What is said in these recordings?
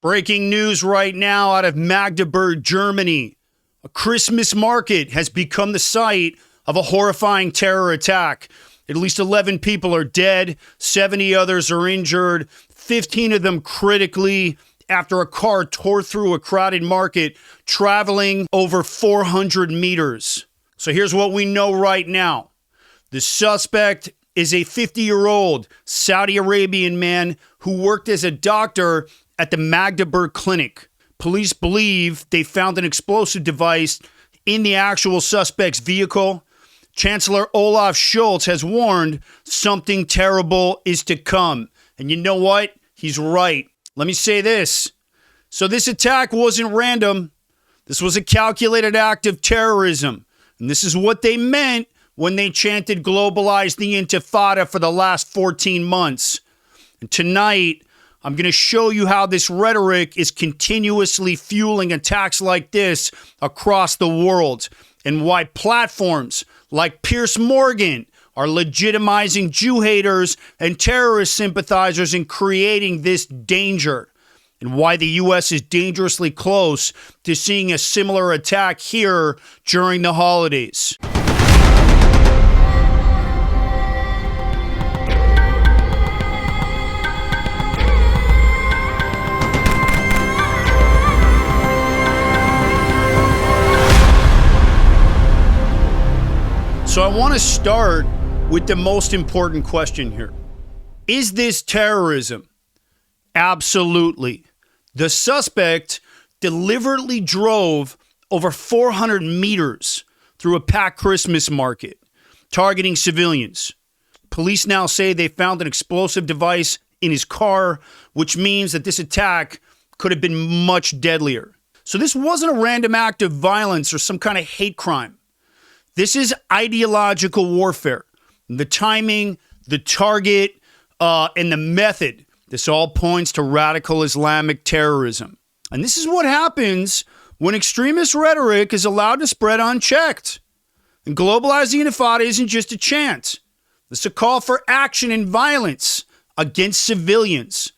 Breaking news right now out of Magdeburg, Germany. A Christmas market has become the site of a horrifying terror attack. At least 11 people are dead, 70 others are injured, 15 of them critically after a car tore through a crowded market traveling over 400 meters. So here's what we know right now. The suspect is a 50-year-old Saudi Arabian man who worked as a doctor at the Magdeburg clinic. Police believe they found an explosive device in the actual suspect's vehicle. Chancellor Olaf Scholz has warned something terrible is to come. And you know what? He's right. Let me say this. So this attack wasn't random. This was a calculated act of terrorism. And this is what they meant when they chanted Globalize the Intifada for the last 14 months. And tonight, I'm going to show you how this rhetoric is continuously fueling attacks like this across the world, and why platforms like Piers Morgan are legitimizing Jew haters and terrorist sympathizers and creating this danger, and why the U.S. is dangerously close to seeing a similar attack here during the holidays. So I want to start with the most important question here. Is this terrorism? Absolutely. The suspect deliberately drove over 400 meters through a packed Christmas market, targeting civilians. Police now say they found an explosive device in his car, which means that this attack could have been much deadlier. So this wasn't a random act of violence or some kind of hate crime. This is ideological warfare. The timing, the target, and the method. This all points to radical Islamic terrorism. And this is what happens when extremist rhetoric is allowed to spread unchecked. And Globalize the Intifada isn't just a chant. It's a call for action and violence against civilians.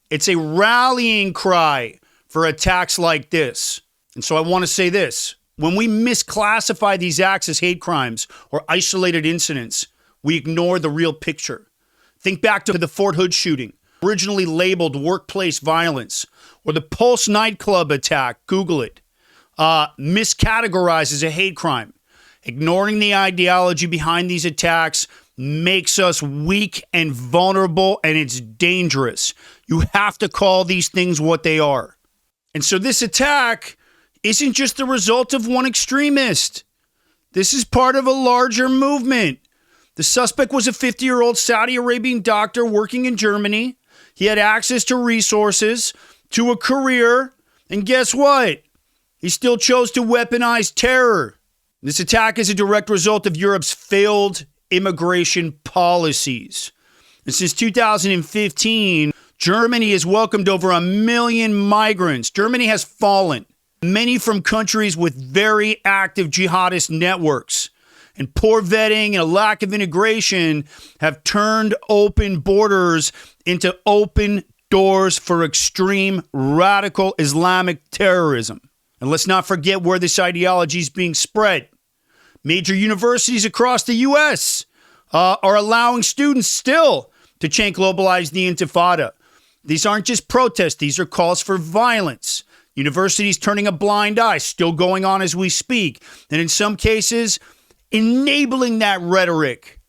It's a rallying cry for attacks like this. And so I want to say this. When we misclassify these acts as hate crimes or isolated incidents, we ignore the real picture. Think back to the Fort Hood shooting, originally labeled workplace violence, or the Pulse nightclub attack, Google it, miscategorized as a hate crime. Ignoring the ideology behind these attacks makes us weak and vulnerable, and it's dangerous. You have to call these things what they are. And so this attack isn't just the result of one extremist. This is part of a larger movement. The suspect was a 50-year-old Saudi Arabian doctor working in Germany. He had access to resources, to a career, and guess what? He still chose to weaponize terror. This attack is a direct result of Europe's failed immigration policies. And since 2015, Germany has welcomed over 1 million migrants. Germany has fallen. Many from countries with very active jihadist networks. And poor vetting and a lack of integration have turned open borders into open doors for extreme radical Islamic terrorism. And let's not forget where this ideology is being spread. Major universities across the U.S. are allowing students still to chant Globalize the Intifada. These aren't just protests. These are calls for violence. Universities turning a blind eye, still going on as we speak. And in some cases, enabling that rhetoric.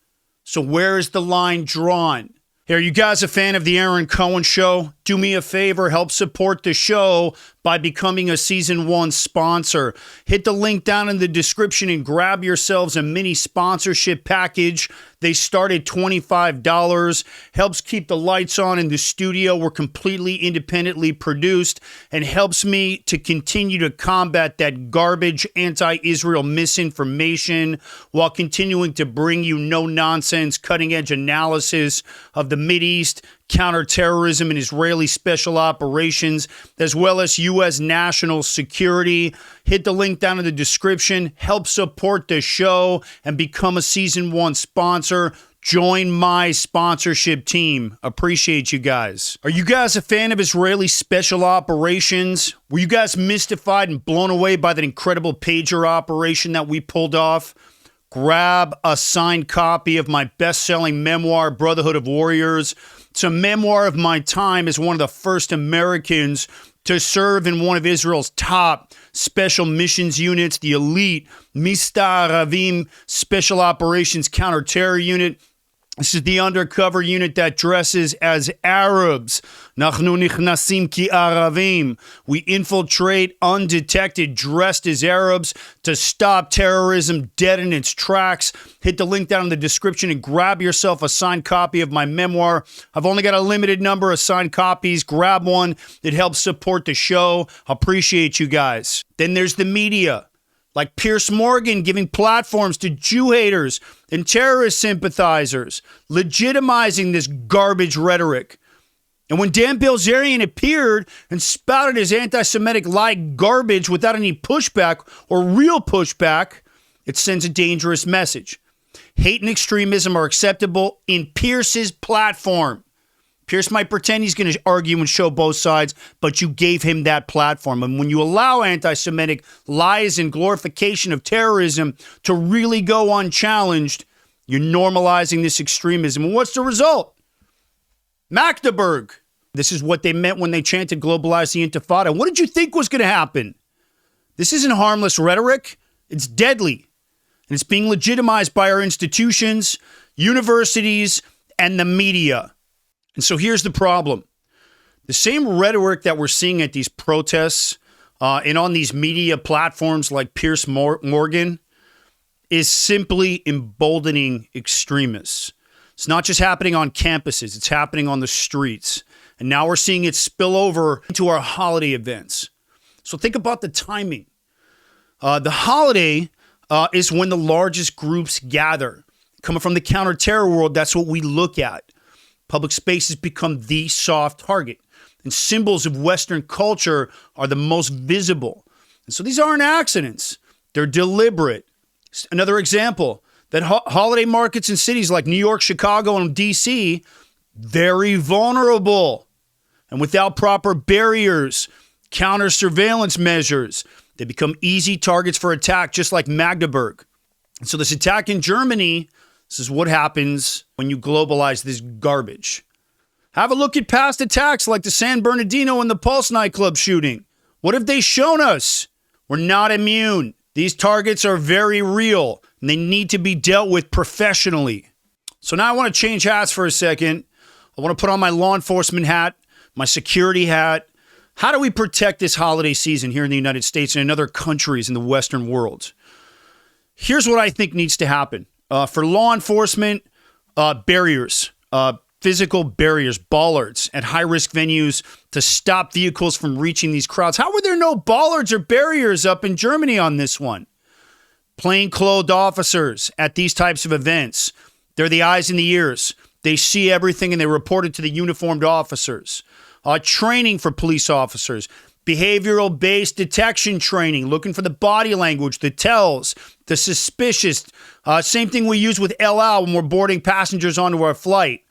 So where is the line drawn? Hey, are you guys a fan of the Aaron Cohen Show? Do me a favor, help support the show by becoming a Season 1 sponsor. Hit the link down in the description and grab yourselves a mini sponsorship package. They start at $25. Helps keep the lights on in the studio. We're completely independently produced and helps me to continue to combat that garbage anti-Israel misinformation while continuing to bring you no-nonsense, cutting-edge analysis of the Mideast, counterterrorism and Israeli special operations, as well as U.S. national security. Hit the link down in the description. Help support the show and become a Season 1 sponsor. Join my sponsorship team. Appreciate you guys. Are you guys a fan of Israeli special operations? Were you guys mystified and blown away by that incredible pager operation that we pulled off? Grab a signed copy of my best-selling memoir, Brotherhood of Warriors. It's a memoir of my time as one of the first Americans to serve in one of Israel's top special missions units, the elite Mista Aravim Special Operations Counterterror Unit. This is the undercover unit that dresses as Arabs. Nachnu nichnasim ki Aravim. We infiltrate undetected, dressed as Arabs to stop terrorism dead in its tracks. Hit the link down in the description and grab yourself a signed copy of my memoir. I've only got a limited number of signed copies. Grab one. It helps support the show. Appreciate you guys. Then there's the media. Like Piers Morgan giving platforms to Jew haters and terrorist sympathizers, legitimizing this garbage rhetoric. And when Dan Bilzerian appeared and spouted his anti-Semitic lie garbage without any pushback or real pushback, it sends a dangerous message. Hate and extremism are acceptable in Pierce's platform. Pierce might pretend he's going to argue and show both sides, but you gave him that platform. And when you allow anti-Semitic lies and glorification of terrorism to really go unchallenged, you're normalizing this extremism. And what's the result? Magdeburg. This is what they meant when they chanted Globalize the Intifada. What did you think was going to happen? This isn't harmless rhetoric. It's deadly. And it's being legitimized by our institutions, universities, and the media. And so here's the problem. The same rhetoric that we're seeing at these protests and on these media platforms like Piers Morgan is simply emboldening extremists. It's not just happening on campuses. It's happening on the streets. And now we're seeing it spill over into our holiday events. So think about the timing. The holiday is when the largest groups gather. Coming from the counter-terror world, that's what we look at. Public spaces become the soft target, and symbols of Western culture are the most visible. And so these aren't accidents. They're deliberate. Another example, that holiday markets in cities like New York, Chicago, and D.C., very vulnerable. And without proper barriers, counter surveillance measures, they become easy targets for attack, just like Magdeburg. And so this attack in Germany, this is what happens when you globalize this garbage. Have a look at past attacks like the San Bernardino and the Pulse nightclub shooting. What have they shown us? We're not immune. These targets are very real, and they need to be dealt with professionally. So now I want to change hats for a second. I want to put on my law enforcement hat, my security hat. How do we protect this holiday season here in the United States and in other countries in the Western world? Here's what I think needs to happen. For law enforcement, barriers, physical barriers, bollards at high-risk venues to stop vehicles from reaching these crowds. How were there no bollards or barriers up in Germany on this one? Plainclothed officers at these types of events. They're the eyes and the ears. They see everything and they report it to the uniformed officers. Training for police officers. Behavioral-based detection training, looking for the body language, the tells, the suspicious. Same thing we use with El Al when we're boarding passengers onto our flight.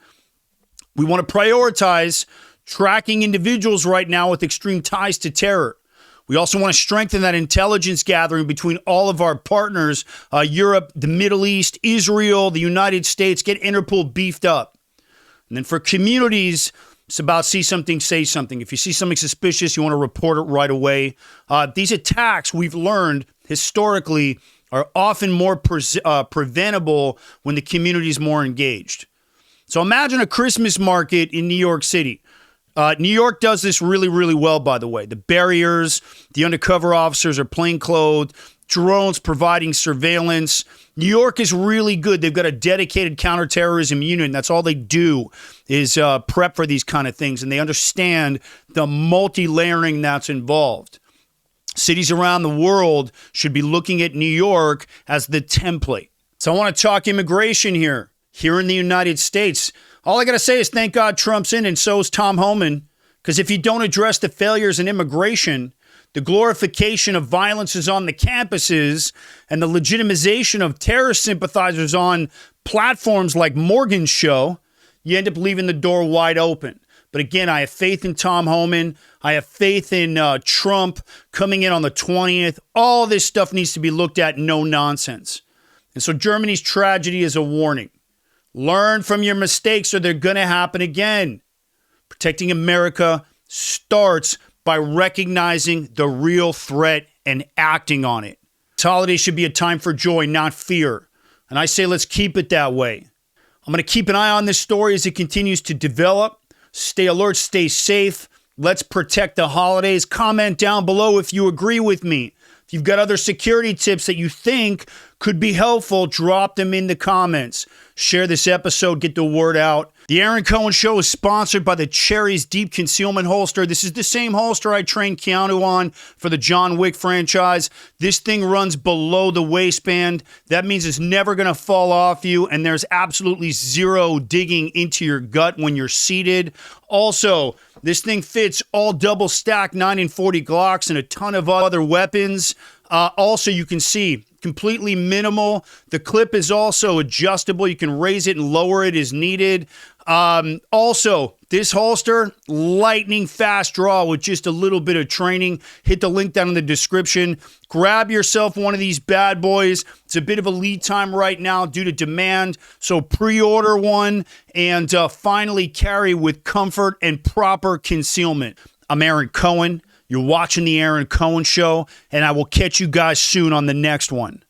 We want to prioritize tracking individuals right now with extreme ties to terror. We also want to strengthen that intelligence gathering between all of our partners, Europe, the Middle East, Israel, the United States, get Interpol beefed up. And then for communities, it's about see something, say something. If you see something suspicious, you want to report it right away. These attacks, we've learned historically, are often more preventable when the community is more engaged. So imagine a Christmas market in New York City. New York does this really, really well, by the way. The barriers, the undercover officers are plainclothed, drones providing surveillance. New York is really good. They've got a dedicated counterterrorism unit, and that's all they do is prep for these kind of things, and they understand the multi-layering that's involved. Cities around the world should be looking at New York as the template. So I want to talk immigration here. Here in the United States, all I got to say is thank God Trump's in, and so is Tom Homan. Because if you don't address the failures in immigration, the glorification of violences on the campuses, and the legitimization of terrorist sympathizers on platforms like Morgan's show, you end up leaving the door wide open. But again, I have faith in Tom Homan. I have faith in Trump coming in on the 20th. All this stuff needs to be looked at, no nonsense. And so Germany's tragedy is a warning. Learn from your mistakes or they're going to happen again. Protecting America starts by recognizing the real threat and acting on it. This holiday should be a time for joy, not fear. And I say let's keep it that way. I'm going to keep an eye on this story as it continues to develop. Stay alert, stay safe. Let's protect the holidays. Comment down below if you agree with me. If you've got other security tips that you think could be helpful, drop them in the comments. Share this episode, get the word out. The Aaron Cohen Show is sponsored by the Cherry's Deep Concealment Holster. This is the same holster I trained Keanu on for the John Wick franchise. This thing runs below the waistband. That means it's never going to fall off you, and there's absolutely zero digging into your gut when you're seated. Also, this thing fits all double stacked 9 and 40 Glocks and a ton of other weapons. Also, you can see completely minimal. The clip is also adjustable. You can raise it and lower it as needed. Also, this holster, lightning fast draw with just a little bit of training. Hit the link down in the description. Grab yourself one of these bad boys. It's a bit of a lead time right now due to demand. So pre-order one and finally carry with comfort and proper concealment. I'm Aaron Cohen. You're watching The Aaron Cohen Show, and I will catch you guys soon on the next one.